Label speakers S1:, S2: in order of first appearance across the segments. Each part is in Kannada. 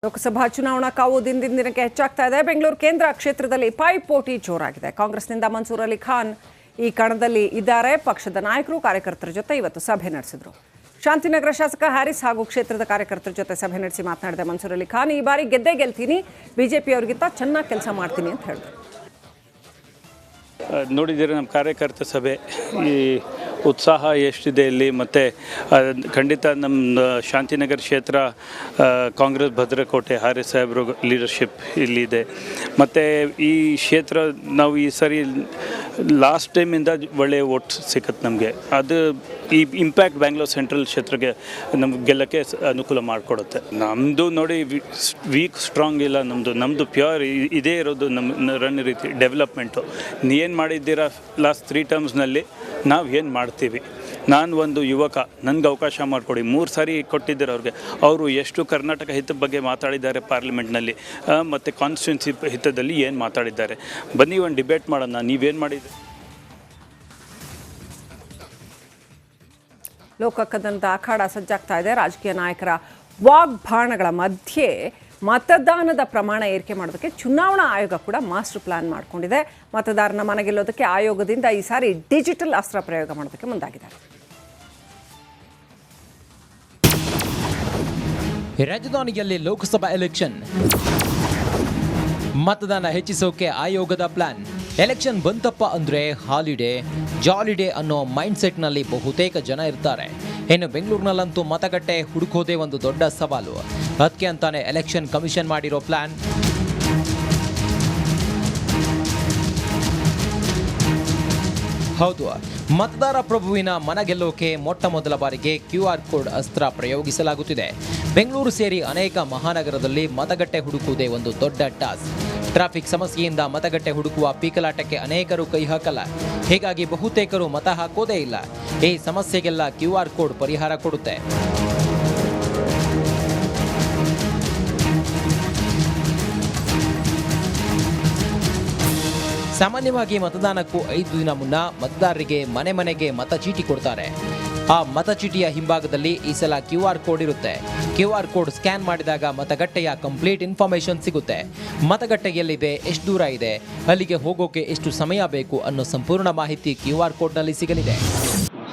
S1: ಲೋಕಸಭಾ ಚುನಾವಣಾ ಕಾವು ದಿನಕ್ಕೆ ಹೆಚ್ಚಾಗ್ತಾ ಇದೆ. ಬೆಂಗಳೂರು ಕೇಂದ್ರ ಕ್ಷೇತ್ರದಲ್ಲಿ ಪೈಪೋಟಿ ಜೋರಾಗಿದೆ. ಕಾಂಗ್ರೆಸ್ನಿಂದ ಮನ್ಸೂರ್ ಅಲಿ ಖಾನ್ ಈ ಕಣದಲ್ಲಿ ಇದ್ದಾರೆ. ಪಕ್ಷದ ನಾಯಕರು ಕಾರ್ಯಕರ್ತರ ಜೊತೆ ಇವತ್ತು ಸಭೆ ನಡೆಸಿದರು. ಶಾಂತಿನಗರ ಶಾಸಕ ಹ್ಯಾರಿಸ್ ಹಾಗೂ ಕ್ಷೇತ್ರದ ಕಾರ್ಯಕರ್ತರ ಜೊತೆ ಸಭೆ ನಡೆಸಿ ಮಾತನಾಡಿದ ಮನ್ಸೂರ್ ಅಲಿ ಖಾನ್, ಈ ಬಾರಿ ಗೆದ್ದೇ ಗೆಲ್ತೀನಿ, ಬಿಜೆಪಿ ಅವರಿಗಿಂತ ಚೆನ್ನಾಗಿ ಕೆಲಸ ಮಾಡ್ತೀನಿ ಅಂತ ಹೇಳಿದ್ರು.
S2: ನೋಡಿದ್ದೀರಿ ನಮ್ಮ ಕಾರ್ಯಕರ್ತ ಸಭೆ, ಈ ಉತ್ಸಾಹ ಎಷ್ಟಿದೆ ಇಲ್ಲಿ. ಮತ್ತು ಖಂಡಿತ ನಮ್ಮ ಶಾಂತಿನಗರ ಕ್ಷೇತ್ರ ಕಾಂಗ್ರೆಸ್ ಭದ್ರಕೋಟೆ ಹ್ಯಾರಿಸ್ ಸಾಹೇಬ್ರು ಲೀಡರ್ಶಿಪ್ ಇಲ್ಲಿದೆ. ಮತ್ತು ಈ ಕ್ಷೇತ್ರ ನಾವು ಈ ಸರಿ ಲಾಸ್ಟ್ ಟೈಮಿಂದ ಒಳ್ಳೆಯ ಓಟ್ ಸಿಕ್ಕತ್ತೆ ನಮಗೆ. ಅದು ಈ ಇಂಪ್ಯಾಕ್ಟ್ ಬ್ಯಾಂಗ್ಳೂರ್ ಸೆಂಟ್ರಲ್ ಕ್ಷೇತ್ರಕ್ಕೆ ನಮ್ಗೆ ಗೆಲ್ಲಕ್ಕೆ ಅನುಕೂಲ ಮಾಡಿಕೊಡುತ್ತೆ. ನಮ್ಮದು ನೋಡಿ ವೀಕ್ ಸ್ಟ್ರಾಂಗ್ ಇಲ್ಲ, ನಮ್ಮದು ಪ್ಯೂರ್ ಇದೇ ಇರೋದು ನಮ್ಮ ರನ್ ರೀತಿ ಡೆವಲಪ್ಮೆಂಟು. ಏನು ಮಾಡಿದ್ದೀರಾ ಲಾಸ್ಟ್ 3 ಟರ್ಮ್ಸ್ನಲ್ಲಿ, ನಾವು ಏನು ಮಾಡ್ತೀವಿ. ನಾನು ಒಂದು ಯುವಕ, ನನಗೆ ಅವಕಾಶ ಮಾಡಿಕೊಡಿ. 3 ಸಾರಿ ಕೊಟ್ಟಿದ್ದಾರೆ ಅವ್ರಿಗೆ. ಅವರು ಎಷ್ಟು ಕರ್ನಾಟಕ ಹಿತದ ಬಗ್ಗೆ ಮಾತಾಡಿದ್ದಾರೆ ಪಾರ್ಲಿಮೆಂಟ್ನಲ್ಲಿ, ಮತ್ತು ಕಾನ್ಸ್ಟಿಟ್ಯೂನ್ಸಿ ಹಿತದಲ್ಲಿ ಏನು ಮಾತಾಡಿದ್ದಾರೆ. ಬನ್ನಿ ಒಂದು ಡಿಬೇಟ್ ಮಾಡೋಣ. ನೀವೇನು ಮಾಡಿದ್ದೀರಿ?
S1: ಲೋಕಕದಂತ ಅಖಾಡ ಸಜ್ಜಾಗ್ತಾ ಇದೆ. ರಾಜಕೀಯ ನಾಯಕರ ವಾಗ್ಬಾಣಗಳ ಮಧ್ಯೆ ಮತದಾನದ ಪ್ರಮಾಣ ಏರಿಕೆ ಮಾಡೋದಕ್ಕೆ ಚುನಾವಣಾ ಆಯೋಗ ಕೂಡ ಮಾಸ್ಟರ್ ಪ್ಲಾನ್ ಮಾಡಿಕೊಂಡಿದೆ. ಮತದಾರನ ಮನಗೆಲ್ಲೋದಕ್ಕೆ ಆಯೋಗದಿಂದ ಈ ಸಾರಿ ಡಿಜಿಟಲ್ ಅಸ್ತ್ರ ಪ್ರಯೋಗ ಮಾಡೋದಕ್ಕೆ ಮುಂದಾಗಿದ್ದಾರೆ.
S3: ರಾಜಧಾನಿಯಲ್ಲಿ ಲೋಕಸಭಾ ಎಲೆಕ್ಷನ್, ಮತದಾನ ಹೆಚ್ಚಿಸೋಕೆ ಆಯೋಗದ ಪ್ಲಾನ್. ಎಲೆಕ್ಷನ್ ಬಂತಪ್ಪ ಅಂದ್ರೆ ಹಾಲಿಡೇ ಜಾಲಿಡೇ ಅನ್ನೋ ಮೈಂಡ್ ಸೆಟ್ನಲ್ಲಿ ಬಹುತೇಕ ಜನ ಇರ್ತಾರೆ. ಇನ್ನು ಬೆಂಗಳೂರಿನಲ್ಲಂತೂ ಮತಗಟ್ಟೆ ಹುಡುಕೋದೇ ಒಂದು ದೊಡ್ಡ ಸವಾಲು. ಅದಕ್ಕೆ ಅಂತಾನೆ ಎಲೆಕ್ಷನ್ ಕಮಿಷನ್ ಮಾಡಿರೋ ಪ್ಲಾನ್. ಹೌದು, ಮತದಾರ ಪ್ರಭುವಿನ ಮನ ಗೆಲ್ಲೋಕೆ ಮೊಟ್ಟ ಮೊದಲ ಬಾರಿಗೆ QR ಕೋಡ್ ಅಸ್ತ್ರ ಪ್ರಯೋಗಿಸಲಾಗುತ್ತಿದೆ. ಬೆಂಗಳೂರು ಸೇರಿ ಅನೇಕ ಮಹಾನಗರದಲ್ಲಿ ಮತಗಟ್ಟೆ ಹುಡುಕುವುದೇ ಒಂದು ದೊಡ್ಡ ಟಾಸ್ಕ್. ಟ್ರಾಫಿಕ್ ಸಮಸ್ಯೆಯಿಂದ ಮತಗಟ್ಟೆ ಹುಡುಕುವ ಪೀಕಲಾಟಕ್ಕೆ ಅನೇಕರು ಕೈ ಹಾಕಲ್ಲ. ಹೀಗಾಗಿ ಬಹುತೇಕರು ಮತ ಹಾಕೋದೇ ಇಲ್ಲ. ಈ ಸಮಸ್ಯೆಗೆಲ್ಲ QR ಕೋಡ್ ಪರಿಹಾರ ಕೊಡುತ್ತೆ. ಸಾಮಾನ್ಯವಾಗಿ ಮತದಾನಕ್ಕೂ 5 ದಿನ ಮುನ್ನ ಮತದಾರರಿಗೆ ಮನೆ ಮನೆಗೆ ಮತಚೀಟಿ ಕೊಡ್ತಾರೆ. ಆ ಮತಚೀಟಿಯ ಹಿಂಭಾಗದಲ್ಲಿ ಈ ಸಲ QR ಕೋಡ್ ಇರುತ್ತೆ. QR ಕೋಡ್ ಸ್ಕ್ಯಾನ್ ಮಾಡಿದಾಗ ಮತಗಟ್ಟೆಯ ಕಂಪ್ಲೀಟ್ ಇನ್ಫಾರ್ಮೇಶನ್ ಸಿಗುತ್ತೆ. ಮತಗಟ್ಟೆ ಎಲ್ಲಿದೆ, ಎಷ್ಟು ದೂರ ಇದೆ, ಅಲ್ಲಿಗೆ ಹೋಗೋಕೆ ಎಷ್ಟು ಸಮಯ ಬೇಕು ಅನ್ನೋ ಸಂಪೂರ್ಣ ಮಾಹಿತಿ QR ಕೋಡ್ನಲ್ಲಿ ಸಿಗಲಿದೆ.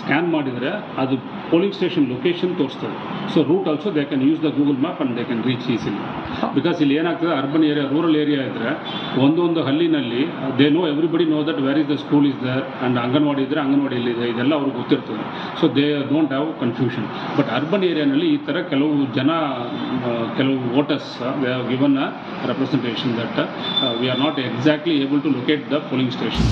S4: ಸ್ಕ್ಯಾನ್ ಮಾಡಿದರೆ ಅದು ಪೋಲಿಂಗ್ ಸ್ಟೇಷನ್ ಲೊಕೇಶನ್ ತೋರಿಸ್ತದೆ. So route also they can use the Google map and they can reach easily. Because ಇಲ್ಲಿ ಏನಾಗ್ತದೆ, ಅರ್ಬನ್ ಏರಿಯಾ, ರೂರಲ್ ಏರಿಯಾ ಇದ್ದರೆ ಒಂದೊಂದು ಹಳ್ಳಿನಲ್ಲಿ they know, everybody know that where is the school is there and anganwadi ಇದ್ದರೆ ಅಂಗನವಾಡಿ ಎಲ್ಲಿದೆ, ಇದೆಲ್ಲ ಅವ್ರಿಗೆ ಗೊತ್ತಿರ್ತದೆ. So they don't have confusion. But urban ಏರಿಯಾನಲ್ಲಿ ಈ ಥರ ಕೆಲವು voters they have given a representation that we are not exactly able to locate the polling station.